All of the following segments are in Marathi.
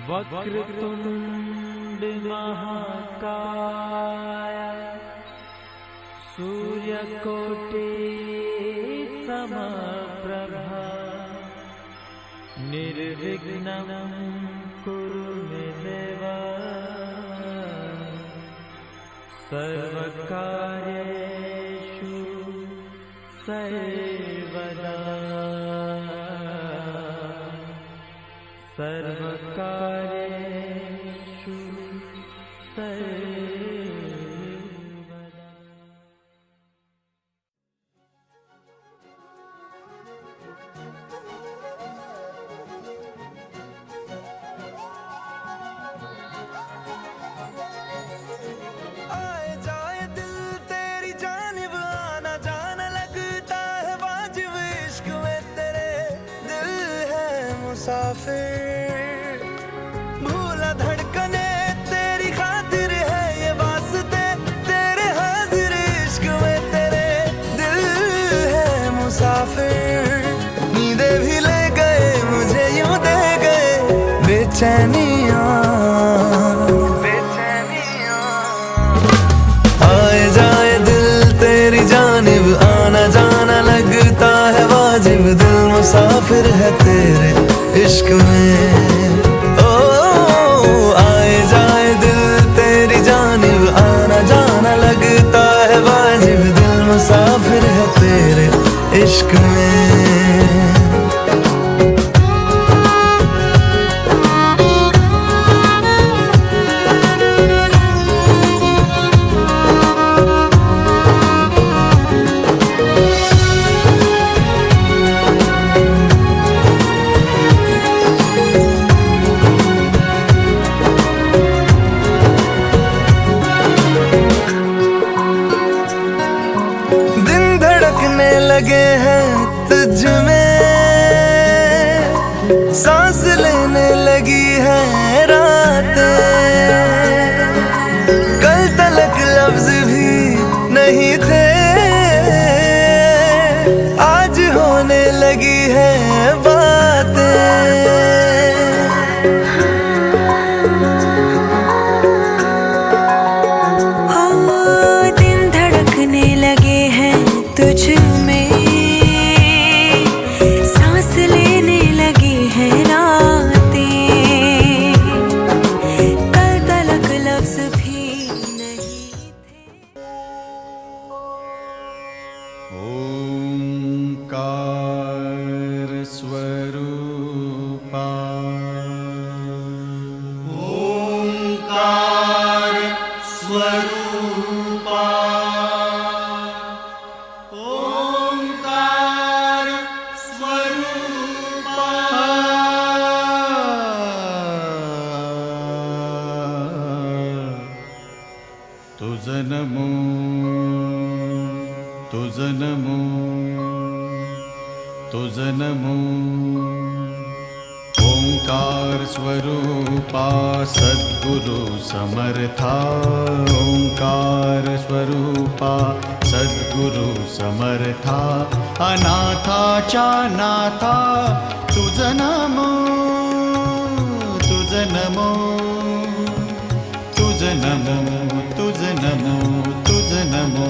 वक्रतुंड महाकाय सूर्यकोटि समप्रभा निर्विघ्नं कुरु मे देव सर्वकार्येषु सर्वदा सर्वकार्येषु सर्वदा। आए जाए दिल तेरी जानिब आना जाना लगता है वाजिब इश्क में तेरे दिल है मुसाफिर भूला धड़कने तेरी खातिर है ये वास्ते तेरे हाजिर इश्क में तेरे दिल है मुसाफिर नींदे भी ले गए मुझे यूं दे गए बेचैनियां आए जाए दिल तेरी जानिब आना जाना लगता है वाजिब दिल मुसाफिर है तेरे इश्क में ओ आए जाए दिल तेरी जानिब आना जाना लगता है वाजिब दिल मुसाफिर है तेरे इश्क में। लगे हैं तुझ में सांस लेने लगी है रातें कल तलक लफ्ज भी नहीं थे आज होने लगी है बातें दिन धड़कने लगे हैं तुझ में ओंकार स्वरूपा ओंकार स्वरूपा ओंकार स्वरूपा तुझ नमो तुझ नमो तुझ नमो ओंकार स्वरूपा सद्गुरु समर्था ओंकार स्वरूपा सद्गुरु समर्था अनाथाच्या नाथा तुझ नमो तुझ नमो तुझ नमो तुझ नमो तुझ नमो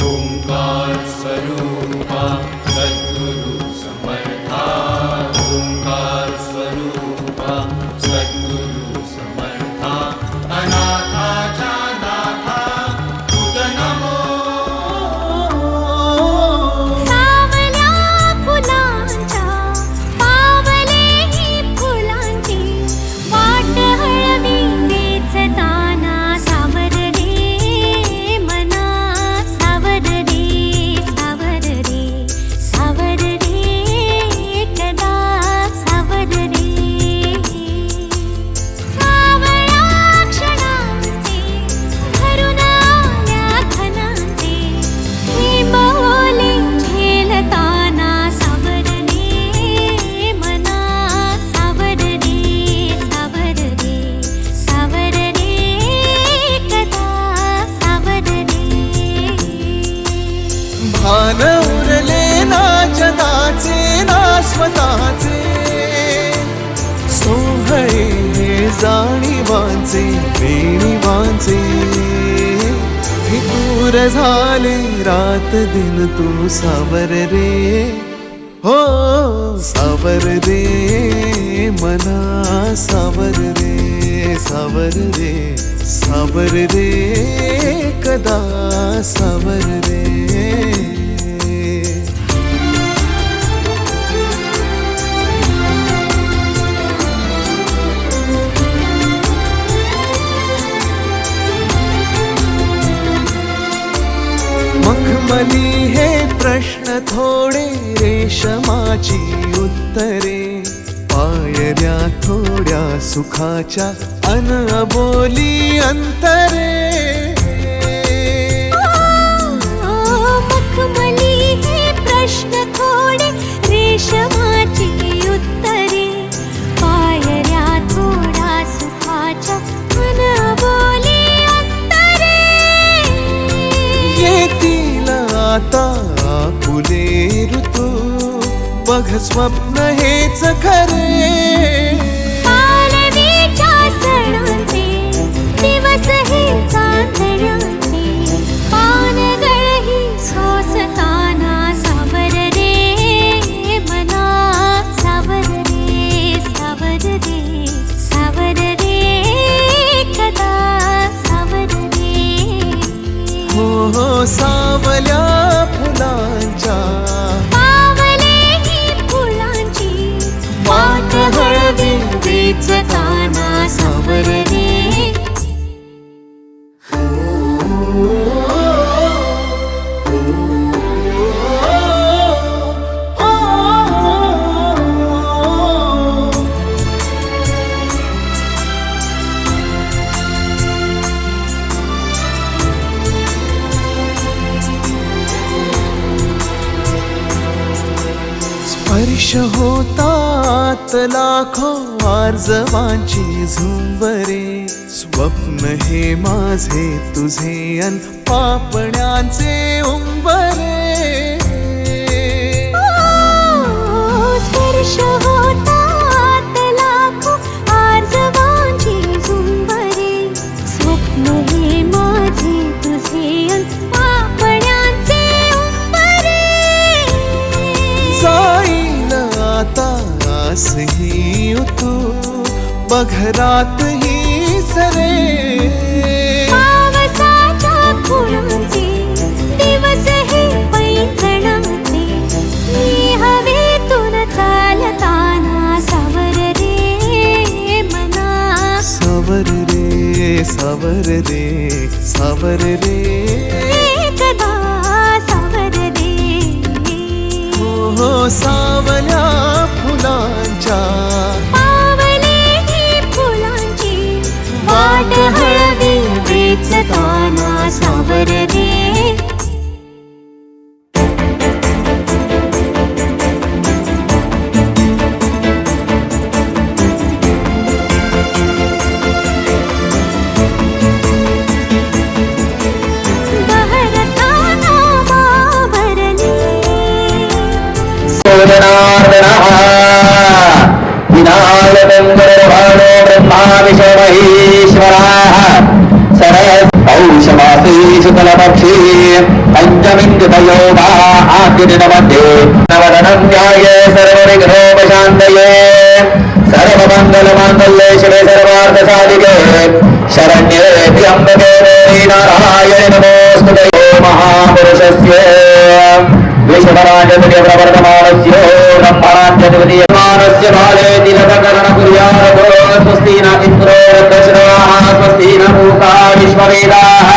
ओंकार स्वरूपा सद्गुरु समर्था ओंकार स्वरूपा सद्गुरु समर्था अनाथाच्या नाथा तुझ नमो सावल्या फुलांच्या पावले ही फुलांची वाट हळवी वेचताना सावर रे मना सावर रे वेणी वाचे हे दूर झाले रात दिन तू सावर रे हो सावर रे मना सावर रे सावर रे सावर रे कदा सावर रे मखमली हे प्रश्न थोडे रेशमाची उत्तरे पायऱ्या थोड्या सुखाच्या अनबोली अंतरे मखमली हे प्रश्न थोडे रेशमाची उत्तरे पायऱ्या थोड्या सुखाच्या अनबोली अंतरे येतील आता फुले ऋतू बघ स्वप्न हेच खरे पालवीच्या सणांचे दिवस हे चांदण्याचे पानगळही सोसताना सावर रे मना सावर रे सावर रे सावर रे कदा सावर रे हो हो सावल्या फुलांच्या वाट हळवी वेचताना सावर रे स्पर्श होतात लाखो आर्जवांची झुंबरे स्वप्न हे माझे तुझे अन पापण्यांचे उंबरे स्पर्श होतात लाखो आर्जवांची झुंबरे स्वप्न हे माझे तुझे अन पापण्यांचे उंबरे जाईल आता आसही तू बघरात ही सरे पावसाच्या फुलांचे दिवस हे पैंजणाचे मी हवेतून चालताना सावर रे मना सावर रे सावर रे सावर रे कदा सावर रे हो सावल्या फुलांच्या पावले ही फुलांची वाट हळवी वेचताना सावर रे विनायकंगर्भाणो ब्रह्मा विष्णु महेश्वराः सरस पौषमासी शुक्लपक्षी पञ्चमिन्दुतयोगा आद्यदिनमध्ये नवदनं ध्याये सर्वविघ्नोपशान्तये सर्वमङ्गलमाङ्गल्ये शिवे सर्वार्थसाधिके शरण्ये त्र्यम्बके गौरी नारायणे नमोऽस्तुते महापुरुषस्य विश्वराजस्य प्रवर्तमानस्य ब्रह्मणास्य भाले दिनकरण कुर्यातो स्वस्ति न इन्द्रो दशराः स्वस्ति न मूका विश्ववेदाः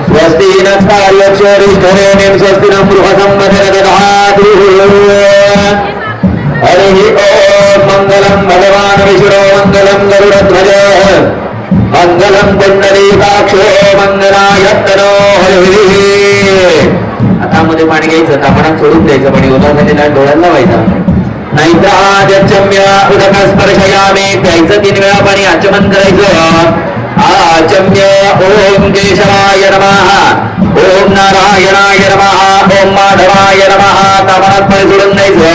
स्वस्ति न स्थार्यक्षोरिष्ठरेणिं स्वस्ति न बृहसंवदन दधातु हरिः ॐ मङ्गलं भगवान् विष्णो मङ्गलं गरुडध्वज मङ्गलं पुण्डरीकाक्षो मङ्गलायत्तनो हरिः आता मध्ये पाणी घ्यायचं तापणात सोडून द्यायचं पाणी ओला झालेला डोळ्यात लावायचा नैत्राजम्य उदक स्पर्शयामी प्यायचं 3 वेळा पाणी आचमन करायचं आचम्य ओम केशवाय नमः ओम नारायणाय नमः ओम माधवाय नमः तापणात पाणी सोडून द्यायचं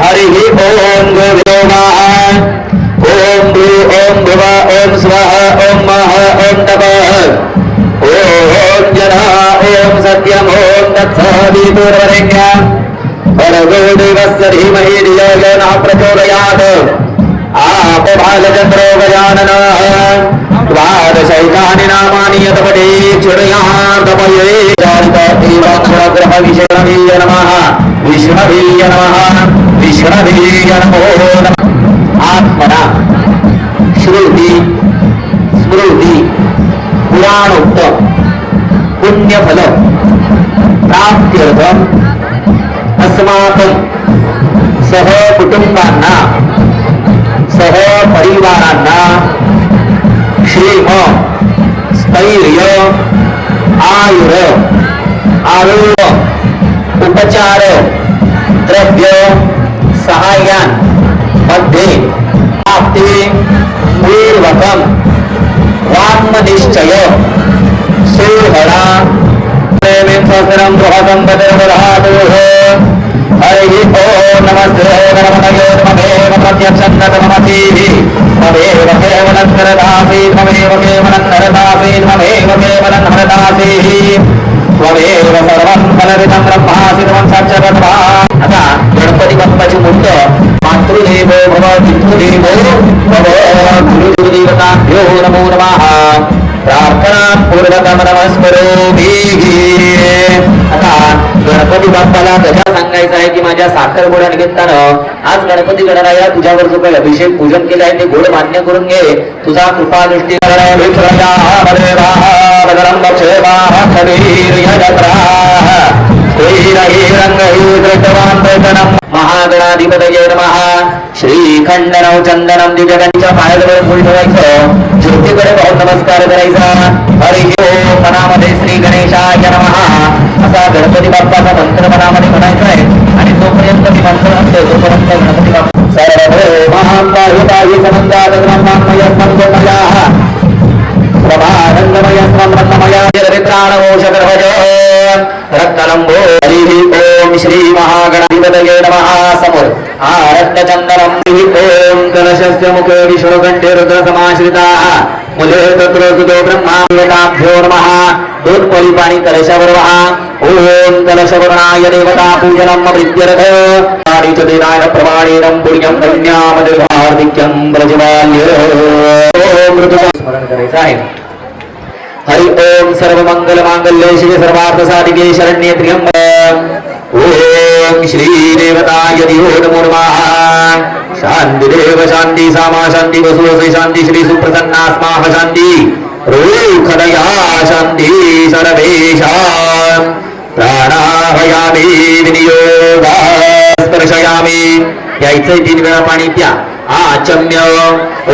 हरिः ओम गोविंदोगा ओम भू ओम भुव ओम स्वः ओम मह सत्यम् ॐ तत्सवितुर्वरेण्यम् भर्गो देवस्य धीमहि धियो यो नः प्रचोदयात् आपभालचन्द्रो गजाननः द्वादशैकानि नामानि यतपठे चिरयान्तमये ग्रहविष्णवे नमः विष्णवे नमः विष्णवे नमो नमः आत्मना श्रुति स्मृती पुराणोक्त पुण्यफल प्राप्त्यर्थम अस्माकं सह कुटुंबांना सह परिवारांना क्षेम स्थैर्य आयुर आरोग्य उपचार द्रव्य सहाय्यान मध्ये प्राप्ति पूर्वकम वाङ्मनिश्चय सोहरा सहस्रम बृहदंपतिर्वधातुः हरिः ॐ नमस्ते नमः नमः प्रत्यक्षन्नतमसीः ममेव केवलं नरदासीः ममेव केवलं नरदासीः ममेव केवलं हरदासीः त्वमेव सर्वं फलविदं ब्रह्मासि त्वं साक्षात् आता गणपती बाप्पाची मूर्त मातृदेवो भव पितृदेवो भव गुरुदेवताभ्यो नमो नमः प्रार्थना पूर्वकम नमस्करोमि आता गणपती बाप्पाला कशा सांगायचं आहे की माझ्या साखरपुडा निमित्तानं आज गणपती गणराया तुझ्यावर जो काही अभिषेक पूजन केलं आहे ते गोड मान्य करून घे तुझा कृपा दृष्टी महागणाधिपतये नमः श्रीखंडनौ चंदनम दिव्यगंच्या पायावर फुल ठेवायचं ज्योतीकडे पाहून नमस्कार करायचा हरि ओम मनामध्ये श्री गणेशाय नमः असा गणपती बाप्पाचा मंत्र मनामध्ये म्हणायचा आहे आणि जोपर्यंत मी मंत्र म्हणतो तोपर्यंत गणपती बाप्पा सर्व महाकाही समंदात ब्रह्मामय स्पंदमयाः प्रभानंदमय ब्रह्ममया रवित्राणमोषगर्भज रत्नलंबो हरि ओम श्री महागणाधिपतये नमः समोर आरत्नचंदनम ओम कलशस्य मुखे विष्णुकंठे रुद्र समाश्रिताः मुले तत्र सुतो ब्रह्माभ्यो नमः दोन पळी पाणी कलशावर वहा ओम कलशवर्णाय देवता पूजनम विद्यरथ पाणीच देनाय प्रमाणेन पुण्यं कन्यामध्ये हार्दिक्यं प्रज्वाल्य ओम स्मरण करायचं आहे हरि ओम सर्व मंगल मांगल्ये शिवे सर्वार्थ साधिके शरण्ये त्र्यंबके ओम श्री देवताय दिवो नमो नमः शांति देव शांति सामा शांति वसुवसे शांति श्री सुप्रसन्नास्माः शांति रोखदया शांति सर्वेषां प्राणायामी विनियोगा स्पर्शयामी यायचे 3 वेळा पाणी प्या आचम्य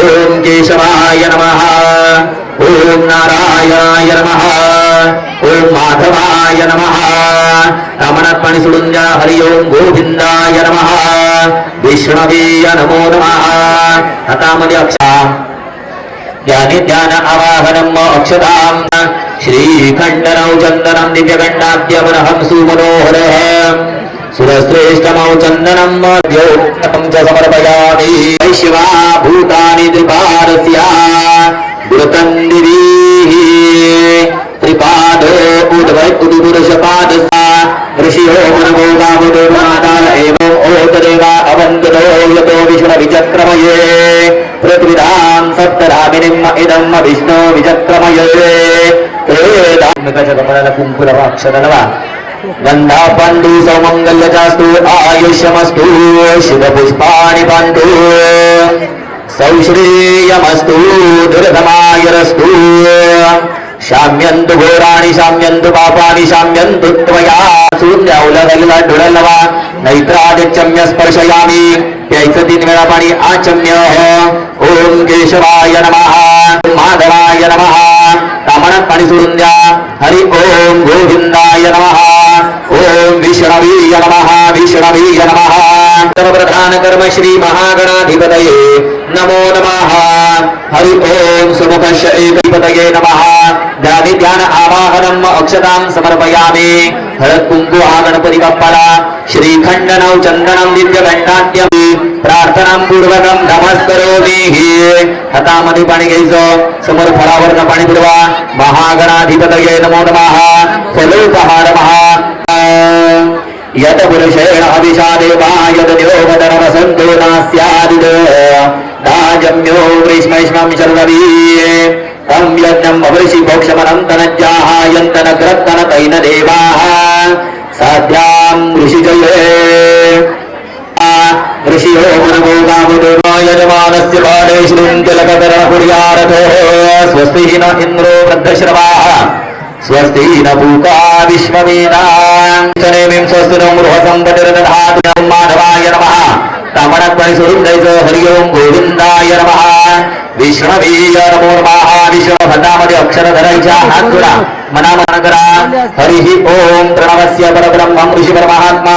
ओम केशवाय नमः ओम नारायणाय नमः ओम माधवाय नमः रामनाथ पाणी सोडून द्या हरि ओम गोविंदाय नमः विष्णवे नमो नमः हातामध्ये अक्षा ज्ञाने ध्यान आवाहनम अक्षतां श्रीखंडनौ चंदनं दिव्यगंडाद्यमनहं सुमनोहरः सुरश्रेष्ठमौ चंदनं द्योतकं च समर्पयामि शिवा भूतानि त्रिपादस्या गुरुतन्दिवीः त्रिपाद उद्वै उदुपुरुषपादस्या ऋषियो मनवो गावो माता एवं ओतदेवा अवन्दतो यतो विष्णुविचक्रमये पृथ्वीदां सप्तरामिनिम् इदं विष्णु विचक्रमये एकमेकाच्या कमळाला कुंकू लावा अक्षर लावा गंधा पांडू सौमंगल्यचास्तु आयुष्यमस्तु शिवपुष्पाणि पाण्डु सौश्रेयमस्तु दीर्घमायुरस्तु शाम्यन्तु घोराणि शाम्यन्तु पापानि शाम्यन्तु त्वया सूर्यावलगलिला डुळलवा नैत्रादित्यम्य स्पर्शयामि प्यायचं 3 वेळा पाणी आचम्य ओम केशवाय नमः माधवाय नमः रामनाथ पाणी सोडून द्या हरि ओम गोविंदाय नमः ओम विष्णवे नमः विष्णवे नमः सर्वप्रधान कर्म श्री महागणाधिपतये नमो नमः हरि ओम सुमुखस्य एकपतये नमः ध्यानि ध्यान आवाहनम अक्षतां समर्पयामि हळद कुंकू हा गणपती बाप्पाला श्रीखंडनौ चंदनं दिव्यगंडाद्यं प्रार्थनां पूर्वकं नमस्करोमि हातामध्ये पाणी घ्यायचं समोर फळावरनं पाणी पुरवा महागणाधिपतये नमो नमः फलोपहारमः यत पुरुषेण हविषा देवा यदन्योपदरवसन्तो नास्यादिद दाजम्यो ग्रीष्मैष्मं शर्ववी तं यज्ञम् अवृषि भोक्षमनन्तनज्जाः यन्तनग्रत्तनतैन देवाः साध्यां ऋषिजये ऋषियो मनवो गावो यजमानस्य बाले श्रीन्तिलककरणकुर्यारथोः स्वस्ति न इन्द्रो वृद्धश्रवाः स्वस्ति न पूका विश्ववेदां स्वस्ति नो मृहसम्पतिर्दधातु माधवाय नमः तामणक्वणिसुरुन्दैज हरि ओं गोविन्दाय नमः विष्णवीय नमो नमः विष्णुभद्रामध्ये अक्षरधरायच्या हात जोडा मनामन करा हरिः ओं प्रणवस्य परब्रह्मं ऋषी परमात्मा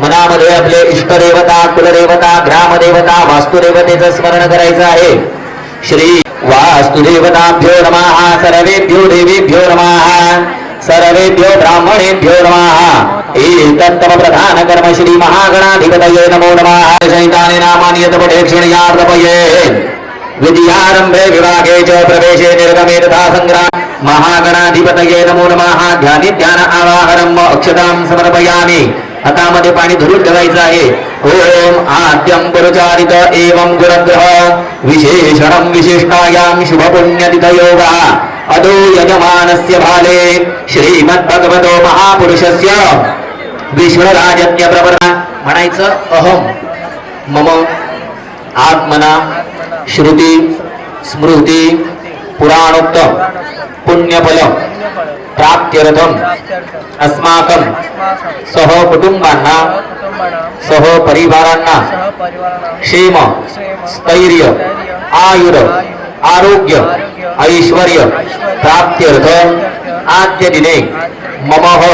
मनामध्ये आपले इष्टदेवता कुलदेवता ग्रामदेवता वास्तुदेवतेचं स्मरण करायचं आहे श्री वास्तुदेवताभ्यो नमः सर्वेभ्यो देवेभ्यो नमः सर्वेभ्यो ब्राह्मणेभ्यो नमः एतत्तम प्रधान कर्म श्री महागणाधिपतये नमो नमः शैताने नामानि यत् पठेक्षणयार्पये विद्यारंभे विभागे च प्रवेशे निर्गमे तथा संग्राम महागणाधिपतये नमो नमः ध्यानी ध्यान आवाहनम अक्षतां समर्पयामि हातामध्ये पाणी धरून ठेवायचं आहे ओम आद्यं गुरुचारित एवं गुरुग्रह विशेषणं विशिष्टायां शुभ पुण्यतिथयोगः अदो यजमानस्य भाले श्रीमद्भगवतो महापुरुषस्य विष्णुराजन्य प्रवर्तन म्हणायचं अहम मम आत्मना श्रुती स्मृती पुराणोक्त पुण्यफल प्राप्त्यर्थम अस्माकं सह कुटुंबांना सह परिवारांना क्षेम स्थैर्य आयुर आरोग्य ऐश्वर्य प्राप्त्यर्थ आद्य दिने ममः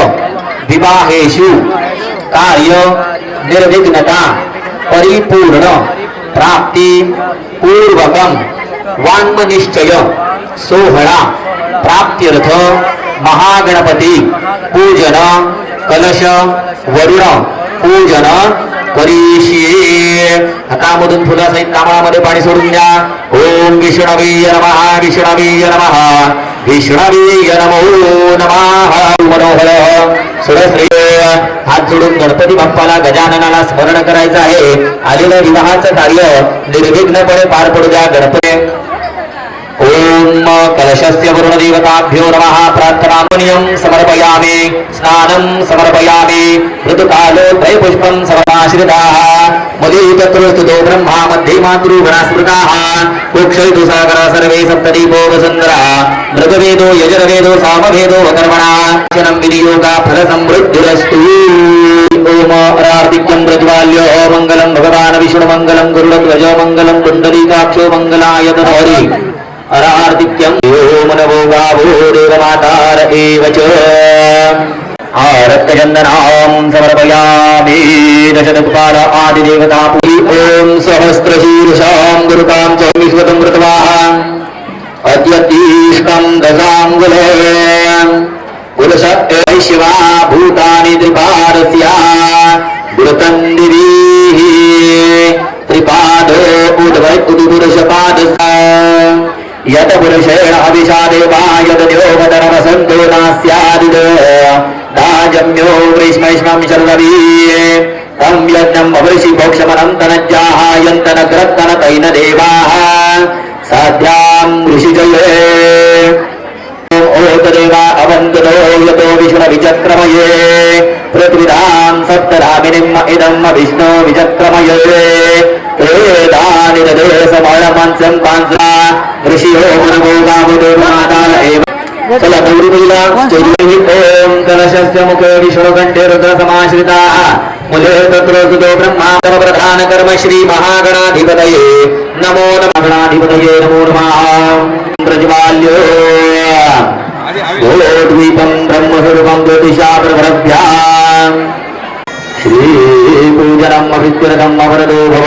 विवाहेषु कार्य निर्विघ्नता परिपूर्ण प्राप्ती पूर्वकम वाङ्मनिश्चय सोहळा प्राप्त्यर्थ महागणपती पूजन कलश वरुण पूजन करिष्ये हातामधून फुलासहित तांबळामध्ये पाणी सोडून द्या ओम विष्णवीय नमः विष्णवीय नमः विष्णवीय नमो नमः मनोहर सुरश्री हात जोडून गणपती बाप्पाला गजाननाला स्मरण करायचं आहे आलेलं विवाहाचं कार्य निर्विघ्नपणे पार पडू द्या गणपती ओम कलशस्य वरुणदेवताभ्यो नमः प्रार्थनामनियं समर्पयामि स्नानं समर्पयामि ऋतुकालोद्भयपुष्पं समर्पाश्रिताः मदीतत्रोस्तुतो ब्रह्मा मध्ये मातृगणास्मृताः कुक्षयितु सागरा सर्वे सप्तदीपो वसुन्धरा मृगवेदो यजुर्वेदो सामवेदो वकर्मणा क्षणं विनियोगा फलसमृद्धिरस्तु ओम अरार्तिक्यं प्रज्वाल्यो मङ्गलं भगवान् विष्णुमङ्गलं गरुडध्वजो मङ्गलं कुण्डलीकाक्षो मङ्गलाय हरि अरार्तिक्यं यो मनवो गावो देवमातार एव च आरक्तचन्दनां समर्पयामि दशदत्पाल आदिदेवता ॐ सहस्रशीर्षां गुरुकां च विश्वतं कृत्वाः अद्यतीष्टं दशाङ्गुले गुरुसत्य शिवा भूतानि त्रिपादस्या गुरुतन्दिवीः त्रिपादो उद्वैपुरुषपादस्या यत पुरुषेण हविषा देवा यदन्योपदरवसन्तो नास्यादिद दाजम्यो ग्रीष्मैष्मं शर्ववी तं यज्ञम् अवृषि भोक्षमनन्तनज्जाः यन्तनग्रत्तनतैन देवाः साध्यां ऋषिजये ओतदेवा अवन्तनो यतो विष्णुविचक्रमये पृथ्वीदां सप्तरामिनिम् इदम् विष्णो विचक्रमये समयमंसं पांसा ऋषियो मनवो गावो देवमातार एव चला गौरी महिला ओम कलशस्य मुखे विष्णुकण्ठे रुद्रसमाश्रिताः मुले तत्र सुतो ब्रह्मा प्रधान कर्म श्री महागणाधिपतये नमो नमः गणाधिपतये नमो नमः प्रज्वाल्यो गोद्वीपं ब्रह्मस्वरूपं ज्योतिषा प्रभृभ्याम् श्रीपूजनम् अभित्यर्थम् अवरदो भव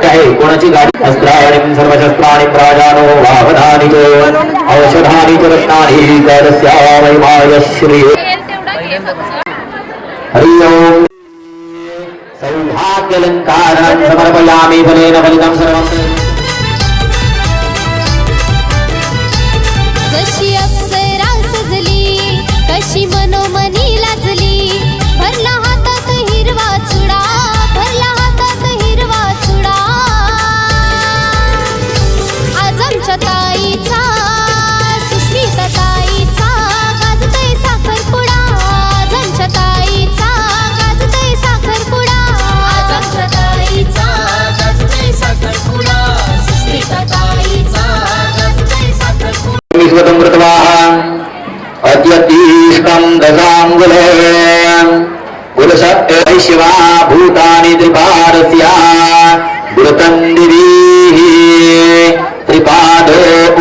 चाहे कोणाची गाडी अस्त्राणिं सर्वशस्त्राणि प्राजानो वाहनानि च औषधानि च रत्नानि तस्या महिमाय श्री हरि ओम सौभाग्यलङ्कारं समर्पयामि फलेन फलितं सर्वं जशी अप्सरा सजली कशी विश्वतं कृत्वा अद्यतीष्कं दशाङ्गुले कुलसत्य शिवा भूतानि त्रिपादस्या गुरुतन्दिवीः त्रिपाद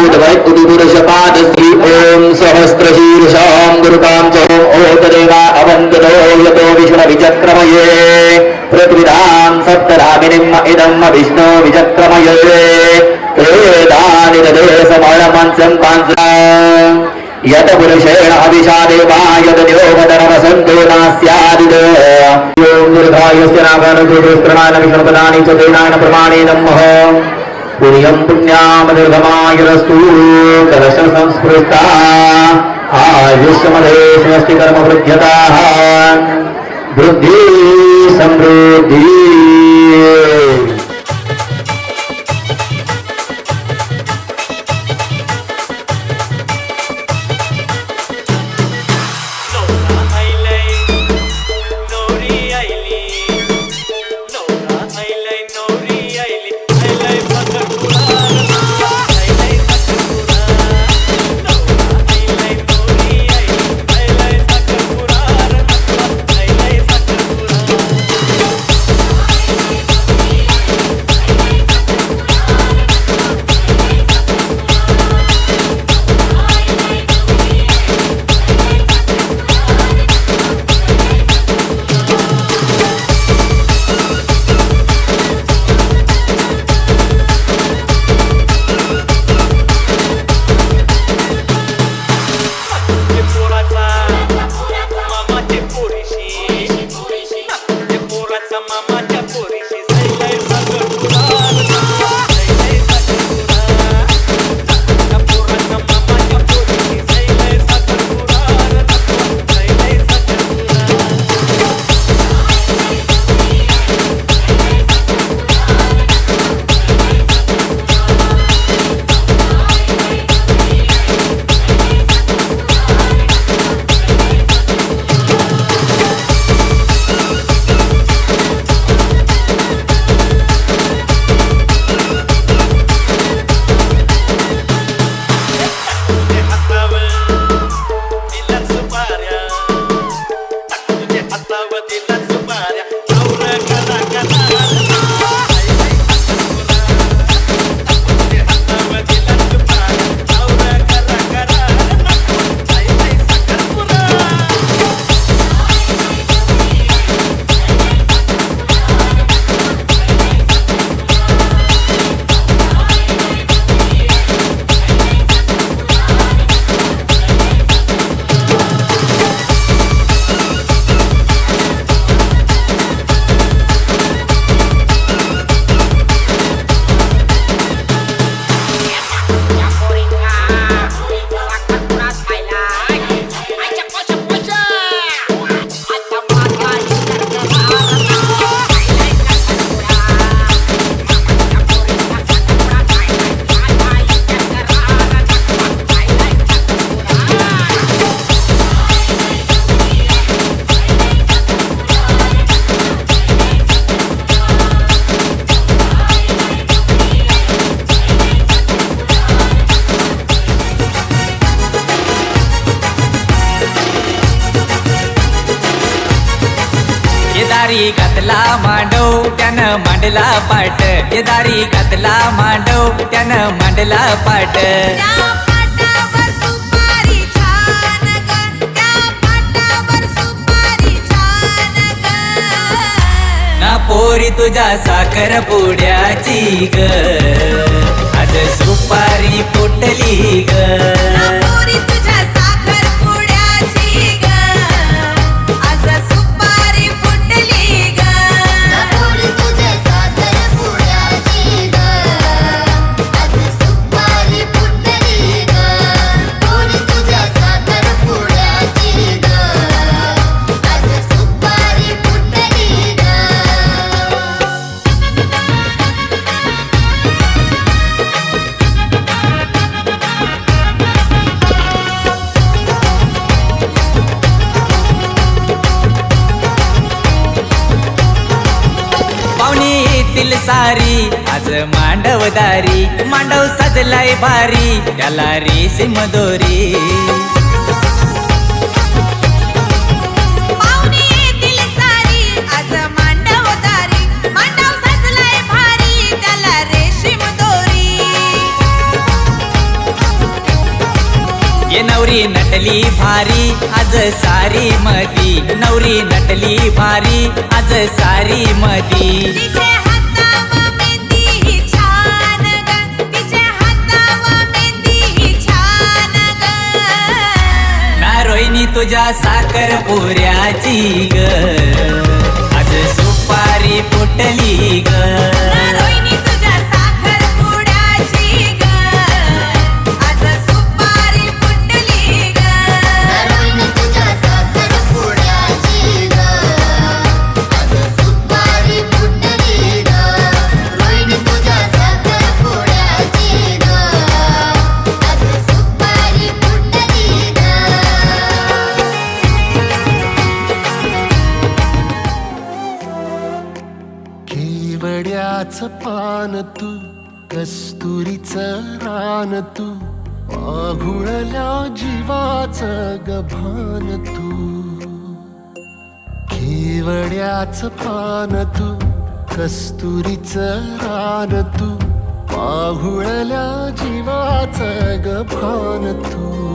उद्वै उदुपुरुषपादस्त्री ॐ सहस्रशीर्षां गुरुकां च ओतदेवा अवन्ततो यतो विष्णुविचक्रमये पृथ्वीदां सप्तरामिनिम् इदं विष्णु विचक्रमये समयमंसं कांसा यत पुरुषेण अभिषा देवा यत देवधर्मसन्तो नास्यादिद ओम दीर्घायुस्य नागानुजोस्त्रणाय विष्णुपदानि च तेनाय प्रमाणे नमः पुण्यं पुण्याम दीर्घमायुरस्तु कलश संस्पृष्टा आयुष्यमधे स्वस्ति कर्म वृद्ध्यताः वृद्धि समृद्धि दारी घातला मांडव त्यानं मांडला पाट ये दारी घातला मांडव त्यानं मांडला पाट ना पोरी तुझ्या साखर पुड्याची ग आज सुपारी फुटली ग येतील सारी आज मांडवदारी मांडव सजलाय भारी त्याला रेशीम दोरी पाहुणे येतील सारी आज मांडवदारी मांडव सजलाय भारी त्याला रेशीम दोरी ये नवरी नटली भारी आज सारी मधी नवरी नटली भारी आज सारी मधी तिच्या हातावर मेहंदी ही छान ग तिच्या हातावर मेहंदी ही छान ग ना रोहिणी तुझ्या साखर पुऱ्याची ग आज सुपारी फुटली ग रोहिणी तुझ्या साखर पुड्याची ग आज सुपारी फुटली ग रोहिणी तुझ्या साखर पुड्याची ग आज सुपारी फुटली ग रोहिणी तुझ्या साखर पुड्याची ग आज सुपारी फुटली ग केवड्याच पान तू कस्तुरीचं रान तू आघुळल्या जीवाचं गभान तू केवड्याच पान तू कस्तुरीचं रान तू आघुळल्या जीवाचं गभान तू